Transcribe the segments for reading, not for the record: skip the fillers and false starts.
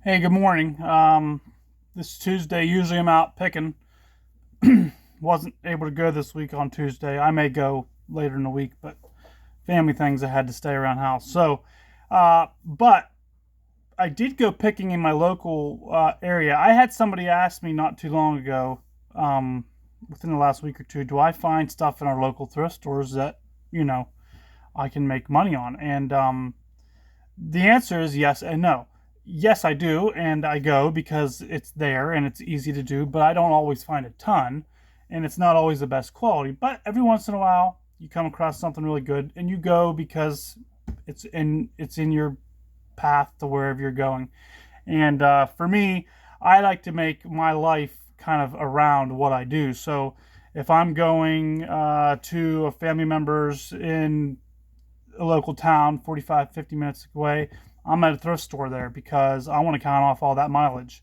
Hey, good morning. This is Tuesday. Usually I'm out picking. Wasn't able to go this week on Tuesday. I may go later in the week, but family things I had to stay around house. But I did go picking in my local area. I had somebody ask me not too long ago, within the last week or two, do I find stuff in our local thrift stores that, you know, I can make money on? And the answer is yes and no. Yes, I do, and I go because it's there and it's easy to do, but I don't always find a ton, and it's not always the best quality. But every once in a while, you come across something really good, and you go because it's in your path to wherever you're going. And for me, I like to make my life kind of around what I do. So if I'm going to a family member's in a local town 45, 50 minutes away, I'm at a thrift store there because I want to count off all that mileage.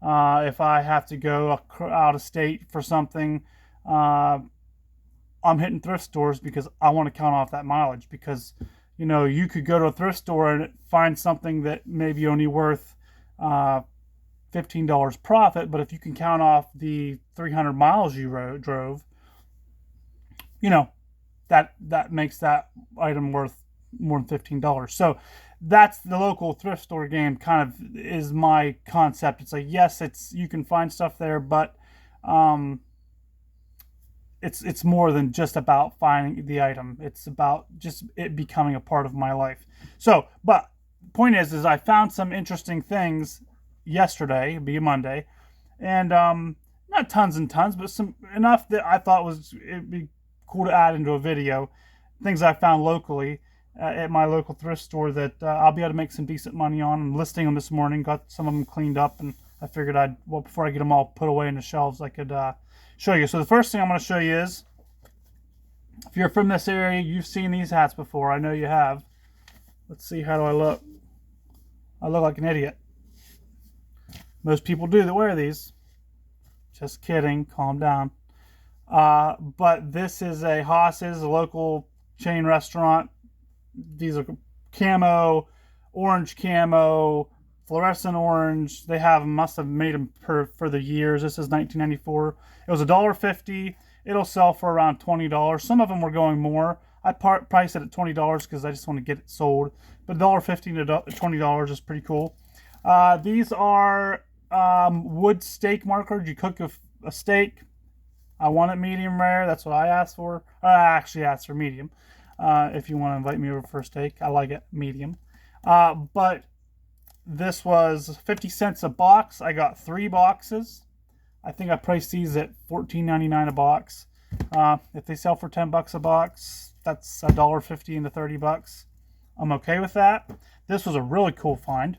If I have to go out of state for something, uh, I'm hitting thrift stores because I want to count off that mileage. Because you could go to a thrift store and find something that maybe only worth uh, $15 profit, but if you can count off the 300 miles you drove, you know that makes that item worth more than $15. So that's the local thrift store game. Kind of is my concept. It's like, yes, it's you can find stuff there, but um, it's more than just about finding the item. It's about just it becoming a part of my life. So, but point is I found some interesting things yesterday, it'd be Monday, and not tons and tons, but some enough that I thought it'd be cool to add into a video. Things I found locally at my local thrift store that I'll be able to make some decent money on. I'm listing them this morning. Got some of them cleaned up, and I figured before I get them all put away in the shelves, I could show you. So the first thing I'm going to show you is, if you're from this area, you've seen these hats before. I know you have. Let's see, how do I look? I look like an idiot. Most people do that wear these. Just kidding. Calm down. But this is a Haas's, a local chain restaurant. These are camo, orange camo, fluorescent orange. Must have made them for the years. This is 1994. It was $1.50. It'll sell for around $20. Some of them were going more. I priced it at $20 because I just want to get it sold. But $1.50 to $20 is pretty cool. These are wood steak markers. You cook a steak. I want it medium rare. That's what I asked for. I actually asked for medium. If you want to invite me over for a steak, I like it medium. But this was 50 cents a box. I got 3 boxes. I think I priced these at $14.99 a box. If they sell for $10 a box, that's $1.50 into $30. I'm okay with that. This was a really cool find.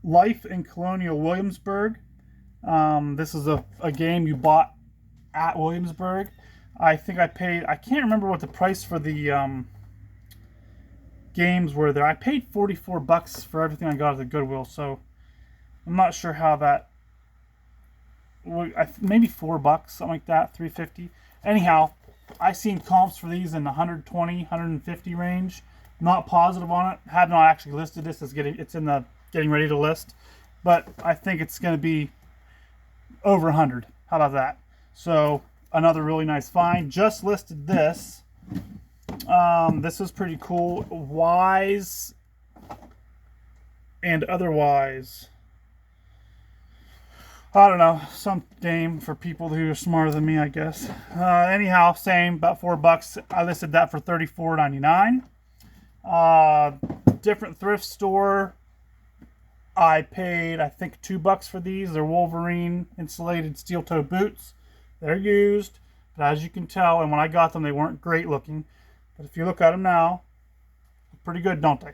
Life in Colonial Williamsburg. This is a game you bought at Williamsburg. I think I can't remember what the price for the games were there. I paid $44 for everything I got at the Goodwill, so I'm not sure how that. Maybe $4, something like that, $3.50. Anyhow, I seen comps for these in the 120, 150 range. Not positive on it. Have not actually listed this as it's in the getting ready to list, but I think it's going to be over 100. How about that? So another really nice find. Just listed this. This was pretty cool. Wise and Otherwise. I don't know, some game for people who are smarter than me, I guess. Anyhow, same, about $4. I listed that for $34.99. Different thrift store. I paid, I think, $2 for these. They're Wolverine insulated steel toe boots. They're used, but as you can tell, and when I got them, they weren't great looking. But if you look at them now, they're pretty good, don't they?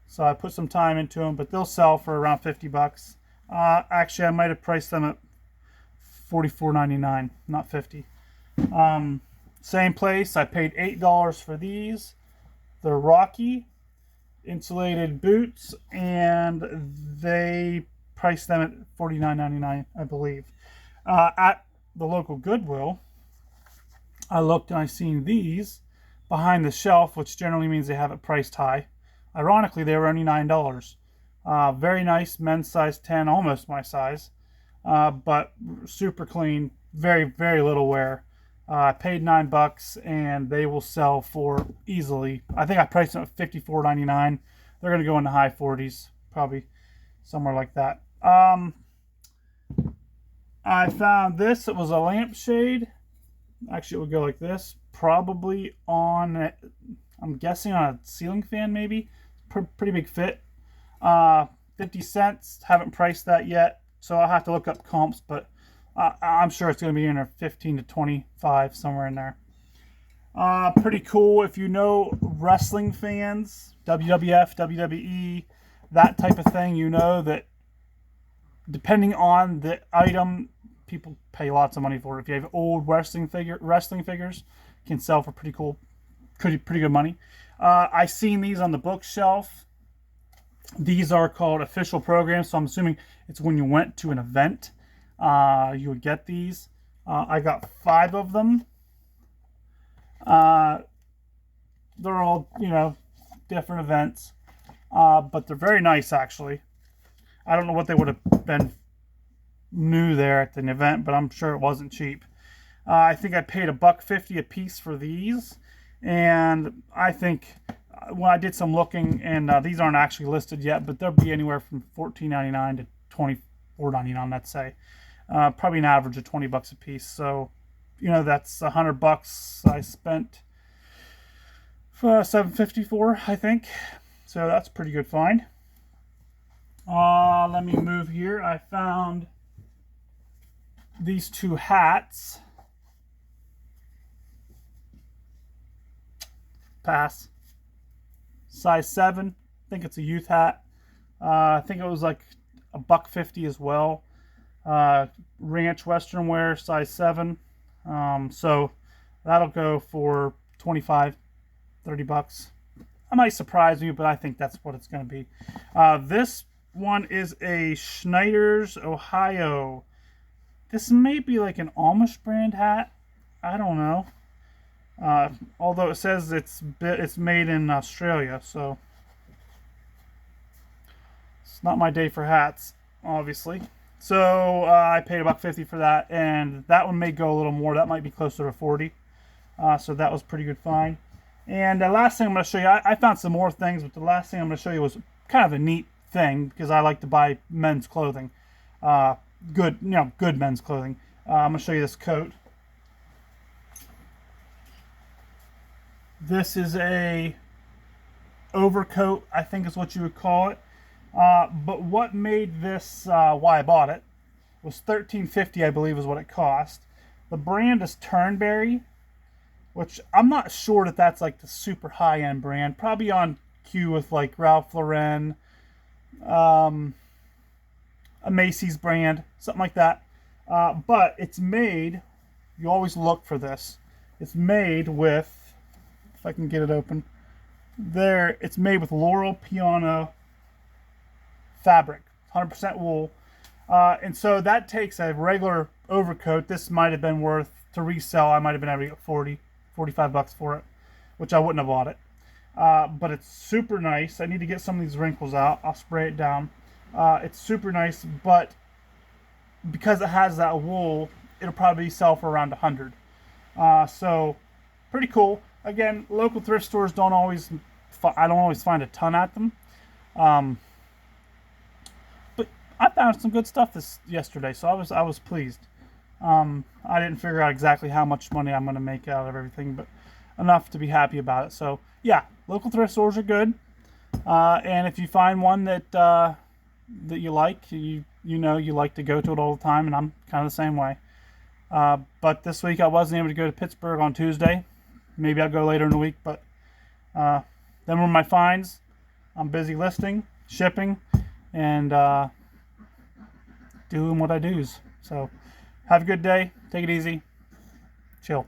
So I put some time into them, but they'll sell for around $50. Actually, I might have priced them at $44.99, not $50. Same place. I paid $8 for these. They're Rocky insulated boots, and they priced them at $49.99, I believe. At the local Goodwill, I looked and I seen these. behind the shelf, which generally means they have it priced high. Ironically, they were only $9. Very nice men's size 10, almost my size, but super clean, very, very little wear. I paid $9 and they will sell for easily. I think I priced them at $54.99. They're going to go in the high 40s, probably somewhere like that. I found this. It was a lampshade. Actually, it would go like this. Probably on, I'm guessing on a ceiling fan, maybe. Pretty big fit. 50 cents. Haven't priced that yet, so I'll have to look up comps, but I'm sure it's going to be in there 15 to 25, somewhere in there. Pretty cool. If you know wrestling fans, WWF, WWE, that type of thing, you know that depending on the item, people pay lots of money for it. If you have old wrestling figures, you can sell for pretty good money. I seen these on the bookshelf. These are called official programs, so I'm assuming it's when you went to an event, you would get these. I got 5 of them. They're all, different events, but they're very nice, actually. I don't know what they would have been new there at the event, but I'm sure it wasn't cheap. I think I paid $1.50 a piece for these, and I think when I did some looking, and these aren't actually listed yet, but they'll be anywhere from $14.99 to $24.99, let's say. Probably an average of $20 a piece. So, that's $100 I spent for $7.54, I think. So that's a pretty good find. Let me move here. I found these 2 hats. Pass. Size 7. I think it's a youth hat. I think it was like $1.50 as well. Ranch Western wear, size 7. So that'll go for $25, $30. That might surprise me, but I think that's what it's going to be. This one is a Schneider's Ohio. This may be like an Amish brand hat. I don't know. Although it says it's made in Australia, so it's not my day for hats, obviously. So I paid $1.50 for that, and that one may go a little more. That might be closer to 40. So that was pretty good find. And the last thing I'm going to show you, I found some more things, but the last thing I'm going to show you was kind of a neat thing because I like to buy men's clothing, good men's clothing. I'm going to show you this coat. This is a overcoat, I think is what you would call it. But what made this why I bought it was $13.50, I believe, is what it cost. The brand is Turnberry, which I'm not sure that that's like the super high-end brand. Probably on queue with like Ralph Lauren, a Macy's brand, something like that. But it's made, you always look for this, it's made with, if I can get it open, there, it's made with Laurel Piano fabric, 100% wool. And so that takes a regular overcoat. This might have been worth, to resell, I might have been able to get $45 for it, which I wouldn't have bought it. But it's super nice. I need to get some of these wrinkles out. I'll spray it down. It's super nice, but because it has that wool, it'll probably sell for around $100. So pretty cool. Again, local thrift stores I don't always find a ton at them. But I found some good stuff yesterday, so I was pleased. I didn't figure out exactly how much money I'm going to make out of everything, but enough to be happy about it. So yeah, local thrift stores are good. And if you find one that you like, you like to go to it all the time, and I'm kind of the same way. But this week I wasn't able to go to Pittsburgh on Tuesday. Maybe I'll go later in the week, but them were my finds. I'm busy listing, shipping, and doing what I do. So have a good day. Take it easy. Chill.